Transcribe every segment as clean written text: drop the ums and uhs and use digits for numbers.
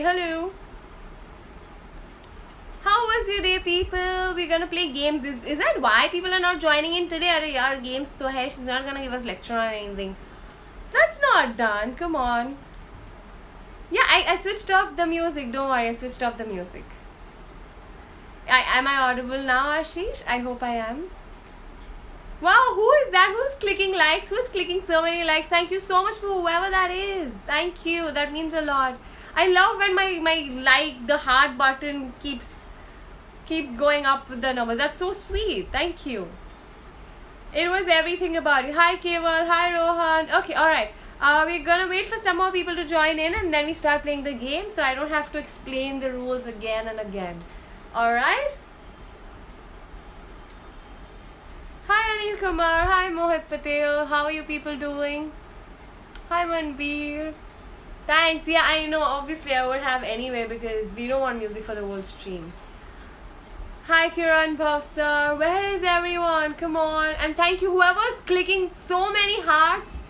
Hello. How was your day, people? We're gonna play games. Is that why people are not joining in today? Our games so hai. She's not gonna give us lecture or anything. That's not done. Come on. Yeah, I switched off the music. Don't worry, I switched off the music. Am I audible now, Ashish? I hope I am. Wow, who is that? Who's clicking likes? Who's clicking so many likes? Thank you so much for whoever that is. Thank you. That means a lot. I love when my the heart button keeps going up with the numbers. That's so sweet. Thank you. It was everything about you. Hi Keval. Hi Rohan. Okay, alright. We're gonna wait for some more people to join in and then we start playing the game so I don't have to explain the rules again and again. Alright? Hi Anil Kumar. Hi Mohit Patel. How are you people doing? Hi Manbir. Thanks. Yeah, I know. Obviously, I would have anyway because we don't want music for the whole stream. Hi Kiran Bhavsar. Where is everyone? Come on. And thank you whoever's clicking so many hearts.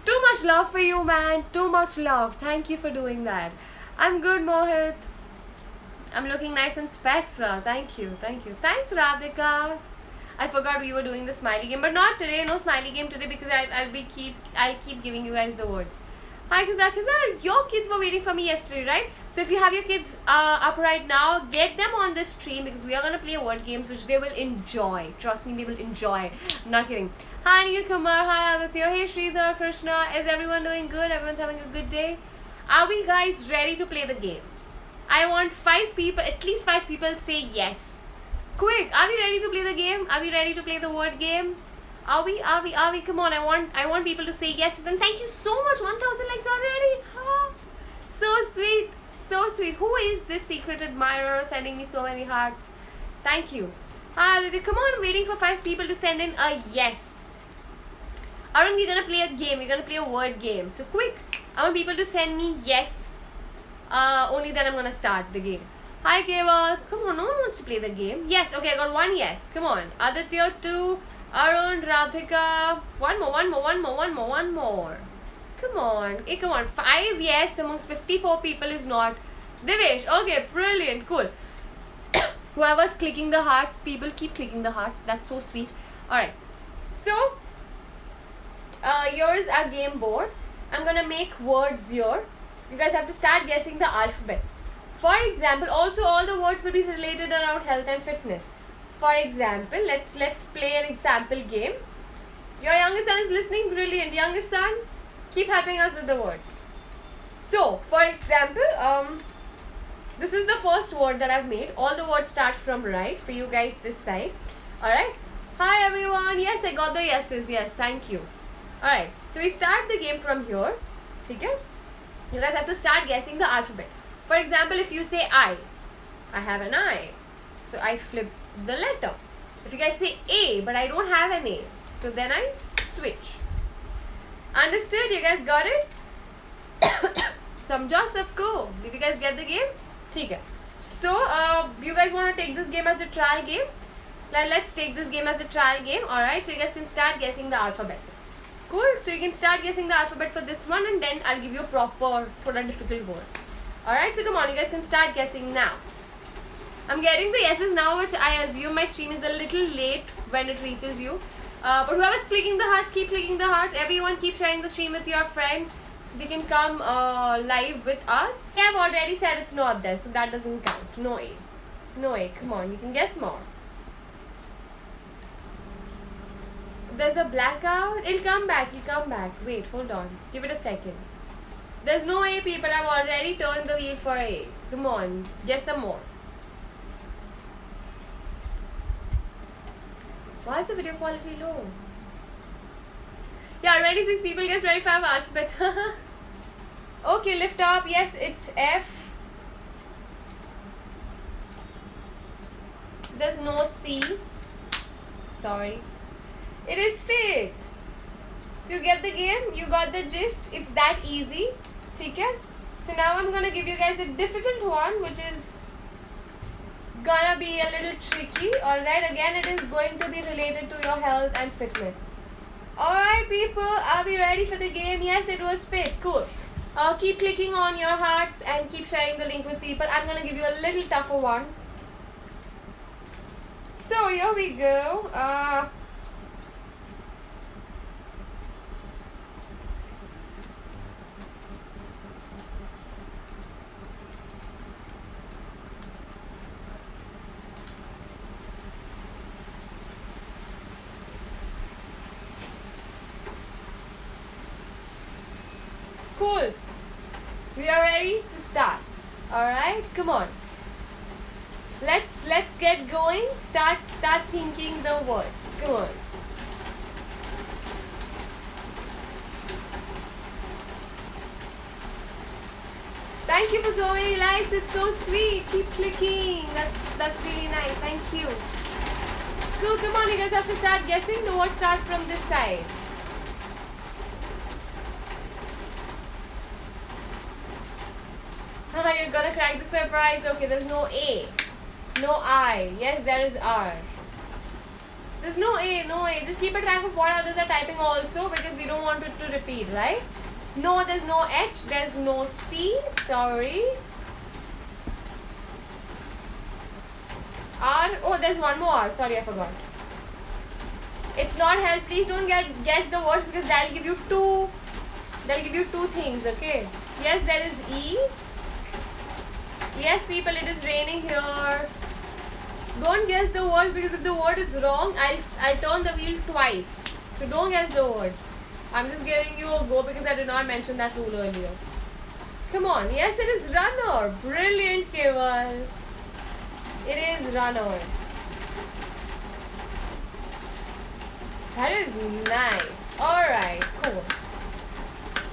Too much love for you, man. Too much love. Thank you for doing that. I'm good, Mohit. I'm looking nice in specs, sir. Thank you. Thank you. Thanks, Radhika. I forgot we were doing the smiley game, but not today. No smiley game today because I'll keep giving you guys the words. Hi Kizar, your kids were waiting for me yesterday, right? So if you have your kids up right now, get them on the stream because we are going to play word games which they will enjoy. Trust me, they will enjoy. I'm not kidding. Hi Neil Kumar, hi Aditya, hey Sridhar, Krishna. Is everyone doing good? Everyone's having a good day? Are we guys ready to play the game? I want 5 people, at least 5 people say yes. Quick, are we ready to play the game? Are we ready to play the word game? Are we? Come on, I want people to say yes. And thank you so much, 1,000 likes already. So sweet, so sweet. Who is this secret admirer sending me so many hearts? Thank you. Come on, I'm waiting for 5 people to send in a yes. Arun, we're gonna play a game. We're gonna play a word game. So quick, I want people to send me yes. Only then I'm gonna start the game. Hi Keval. Come on, no one wants to play the game. Yes, okay, I got 1 yes. Come on. Aditya 2. Arun, Radhika, one more. Come on. Hey, come on. 5 yes amongst 54 people is not. Devesh, okay, brilliant, cool. Whoever's clicking the hearts, people keep clicking the hearts. That's so sweet. Alright. So, here is our game board. I'm gonna make words here. You guys have to start guessing the alphabets. For example, also all the words will be related around health and fitness. For example, let's play an example game. Your youngest son is listening. Brilliant. Youngest son, keep helping us with the words. So, for example, this is the first word that I've made. All the words start from right for you guys this side. Alright. Hi everyone. Yes, I got the yeses. Yes, thank you. Alright. So, we start the game from here. Okay? You guys have to start guessing the alphabet. For example, if you say I have an I. So, I flip the letter. If you guys say A, but I don't have an A, so then I switch. Understood? You guys got it? Samjha sabko. Did you guys get the game? Okay. So, you guys want to take this game as a trial game? Let's take this game as a trial game. Alright, so you guys can start guessing the alphabets. Cool. So, you can start guessing the alphabet for this one and then I'll give you a proper, difficult word. Alright, so come on, you guys can start guessing now. I'm getting the yeses now, which I assume my stream is a little late when it reaches you. But whoever's clicking the hearts, keep clicking the hearts. Everyone keep sharing the stream with your friends so they can come live with us. I've already said it's not there, so that doesn't count. No A. No A. Come on, you can guess more. There's a blackout. It'll come back. Wait, hold on. Give it a second. There's no A, people. I've already turned the wheel for A. Come on, guess some more. Why is the video quality low? Yeah, already 6 people guessed 25 alphabets. Okay, lift up. Yes, it's F. There's no C. Sorry. It is fit. So you get the game? You got the gist? It's that easy. Okay? So now I'm gonna give you guys a difficult one, which is gonna be a little tricky. Alright, again it is going to be related to your health and fitness. Alright people, are we ready for the game? Yes, it was fit. Cool. Keep clicking on your hearts and keep sharing the link with people. I'm gonna give you a little tougher one. So here we go. Cool. We are ready to start. Alright, come on. Let's get going. Start thinking the words. Come on. Thank you for so many likes. It's so sweet. Keep clicking. That's really nice. Thank you. Cool. Come on, you guys have to start guessing. The word starts from this side. You're gonna crack this for a prize. Okay, there's no A. No I. Yes, there is R. There's no A, no A. Just keep a track of what others are typing also because we don't want it to repeat, right? No, there's no H. There's no C. Sorry. R. Oh, there's one more R. Sorry, I forgot. It's not help. Please don't guess the words because that'll give you two. They'll give you two things, okay? Yes, there is E. Yes, people, it is raining here. Don't guess the words because if the word is wrong, I'll turn the wheel twice. So don't guess the words. I'm just giving you a go because I did not mention that rule earlier. Come on. Yes, it is runner. Brilliant, Keval. It is runner. That is nice. Alright, cool.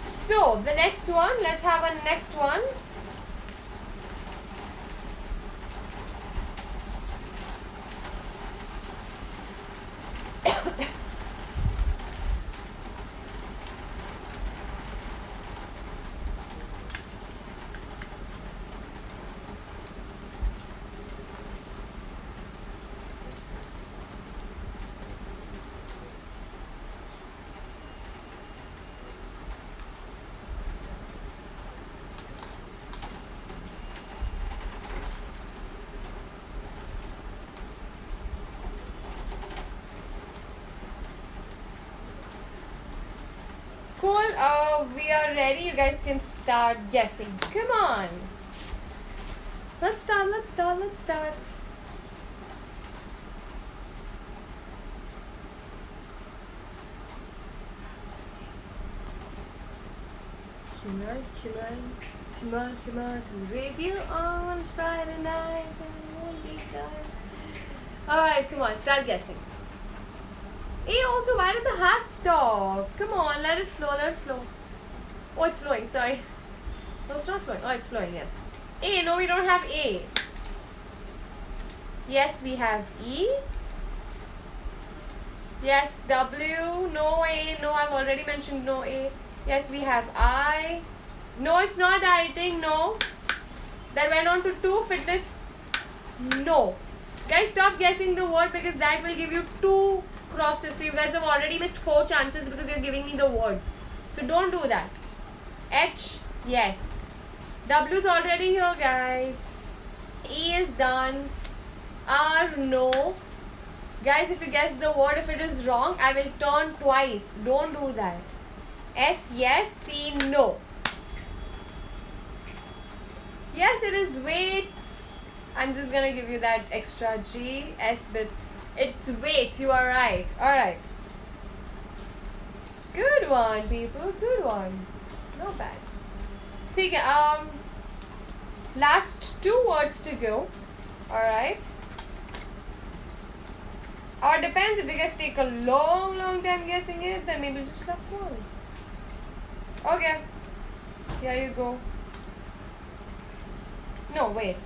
So, the next one. Let's have a next one. Cool, we are ready. You guys can start guessing. Come on. Let's start. Come on to radio on Friday night and won't be good. Alright, come on, start guessing. Hey, also, why did the heart stop? Come on, let it flow. Oh, it's flowing, sorry. No, it's not flowing. Oh, it's flowing, yes. A, no, we don't have A. Yes, we have E. Yes, W. No A. No, I've already mentioned no A. Yes, we have I. No, it's not dieting. No. That went on to 2. Fitness. No. Guys, stop guessing the word because that will give you 2 crosses. So you guys have already missed 4 chances because you're giving me the words. So don't do that. H, yes. W is already here, guys. E is done. R, no. Guys, if you guess the word, if it is wrong, I will turn twice. Don't do that. S, yes. C, no. Yes, it is weights. I'm just gonna give you that extra G, S bit. It's weights. You are right. Alright. Good one, people. Good one. Not bad. Take it. Last 2 words to go. Alright. Or depends if you guys take a long time guessing it, then maybe just start small. Okay. Here you go. No, wait.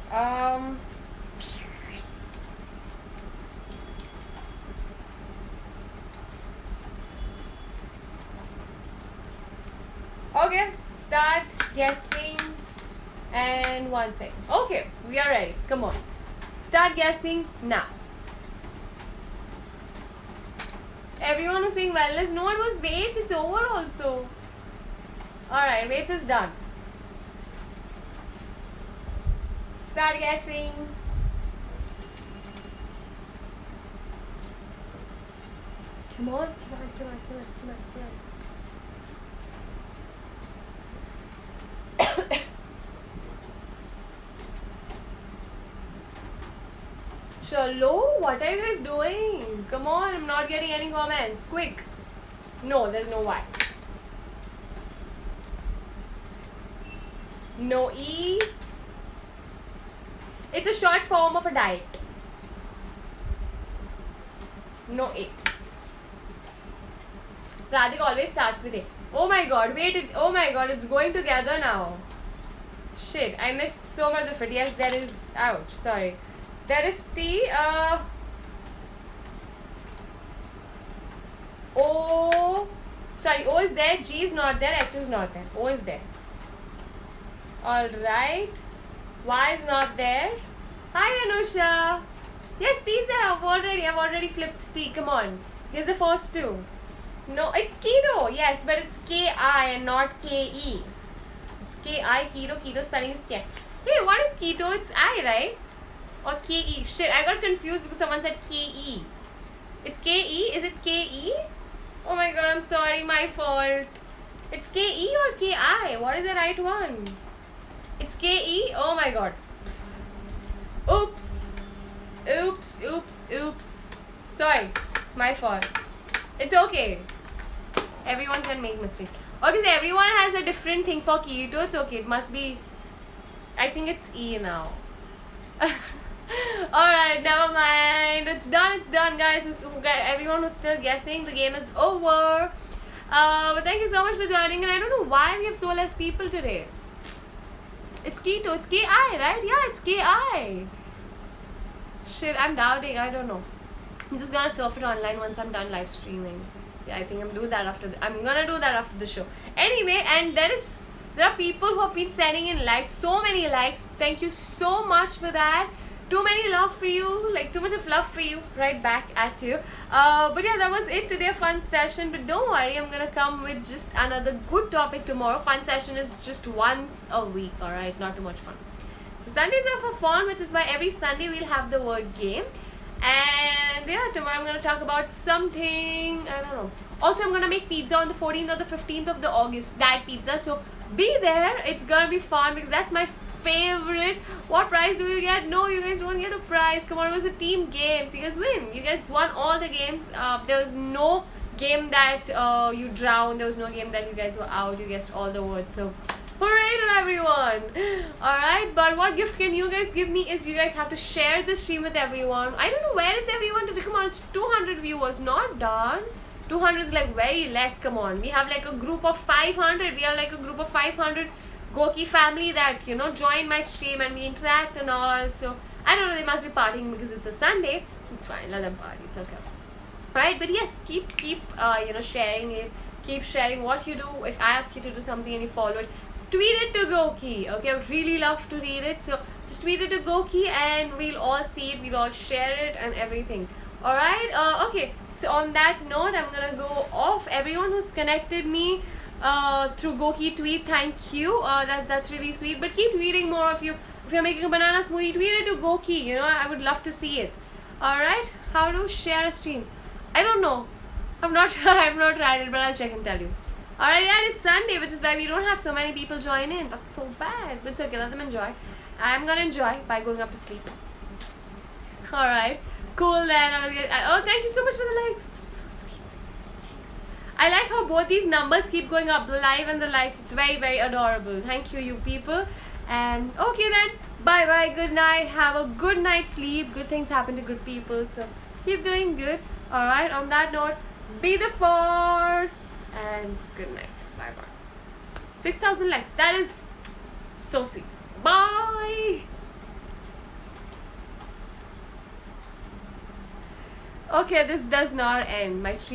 Okay, start guessing. And 1 second. Okay, we are ready. Come on. Start guessing now. Everyone was saying wellness. No, it was weights. It's over also. Alright, weights is done. Start guessing. Come on, come on, come on, come on, come on, come on. Chalo, what are you guys doing? Come on, I'm not getting any comments. Quick. No, there's no Y. No E. It's a short form of a diet. No A. Radhika always starts with A. Oh my god, wait, oh my god, it's going together now. Shit, I missed so much of it. Yes, there is, ouch, sorry. There is T, O, sorry, O is there, G is not there, H is not there, O is there. Alright, Y is not there. Hi Anusha. Yes, T is there, I've already flipped T, come on. Here's the first two. No, it's keto, yes, but it's K-I and not K-E. It's K-I, keto, keto spelling is K. Hey, what is keto? It's I, right? Or K-E. Shit, I got confused because someone said K-E. It's K-E? Is it K-E? Oh my god, I'm sorry, my fault. It's K-E or K-I? What is the right one? It's K-E? Oh my god. Oops. Oops, oops, oops. Sorry, my fault. It's okay. Everyone can make mistakes. Obviously, everyone has a different thing for keto. It's okay. It must be... I think it's E now. Alright, never mind. It's done, guys. Everyone who's still guessing, the game is over. But thank you so much for joining. And I don't know why we have so less people today. It's keto. It's K-I, right? Yeah, it's K-I. Shit, I'm doubting. I don't know. I'm just gonna surf it online once I'm done live streaming. Yeah, I think I'm gonna do that after the show. Anyway, and there are people who have been sending in likes, so many likes. Thank you so much for that. Too many love for you, like too much of love for you, right back at you. But yeah, that was it today, a fun session. But don't worry, I'm gonna come with just another good topic tomorrow. Fun session is just once a week, alright, not too much fun. So Sundays are for fun, which is why every Sunday we'll have the word game. And yeah, tomorrow I'm going to talk about something, I don't know. Also, I'm going to make pizza on the 14th or the 15th of the August, diet pizza. So be there. It's going to be fun because that's my favorite. What prize do you get? No, you guys don't get a prize. Come on, it was a team game. So you guys win. You guys won all the games. There was no game that you drowned. There was no game that you guys were out. You guessed all the words. So hooray to everyone. Alright, but what gift can you guys give me is you guys have to share the stream with everyone. I don't know where is everyone today. Come on, it's 200 viewers. Not done. 200 is like very less. Come on, we have like a group of 500. We are like a group of 500 GOQii family that, you know, join my stream and we interact and all. So I don't know, they must be partying because it's a Sunday. It's fine, let them party, it's okay. Right, but yes, keep you know, sharing it. Keep sharing what you do. If I ask you to do something and you follow it, tweet it to GOQii. Okay, I would really love to read it. So just tweet it to GOQii and we'll all see it. We'll all share it and everything. Alright, okay. So on that note, I'm gonna go off. Everyone who's connected me through GOQii tweet, thank you. That's really sweet. But keep tweeting more of you. If you're making a banana smoothie, tweet it to GOQii. You know, I would love to see it. Alright, how to share a stream? I don't know. I've not tried it, but I'll check and tell you. Alright, yeah, it's Sunday, which is why we don't have so many people join in. That's so bad. But it's okay, let them enjoy. I'm gonna enjoy by going up to sleep. Alright, cool then. Oh, thank you so much for the likes. That's so sweet. Thanks. I like how both these numbers keep going up, the live and the likes. It's very, very adorable. Thank you, you people. And okay then, bye bye, good night. Have a good night's sleep. Good things happen to good people. So keep doing good. Alright, on that note, be the force. And good night. Bye bye. 6,000 likes. That is so sweet. Bye. Okay, this does not end. My stream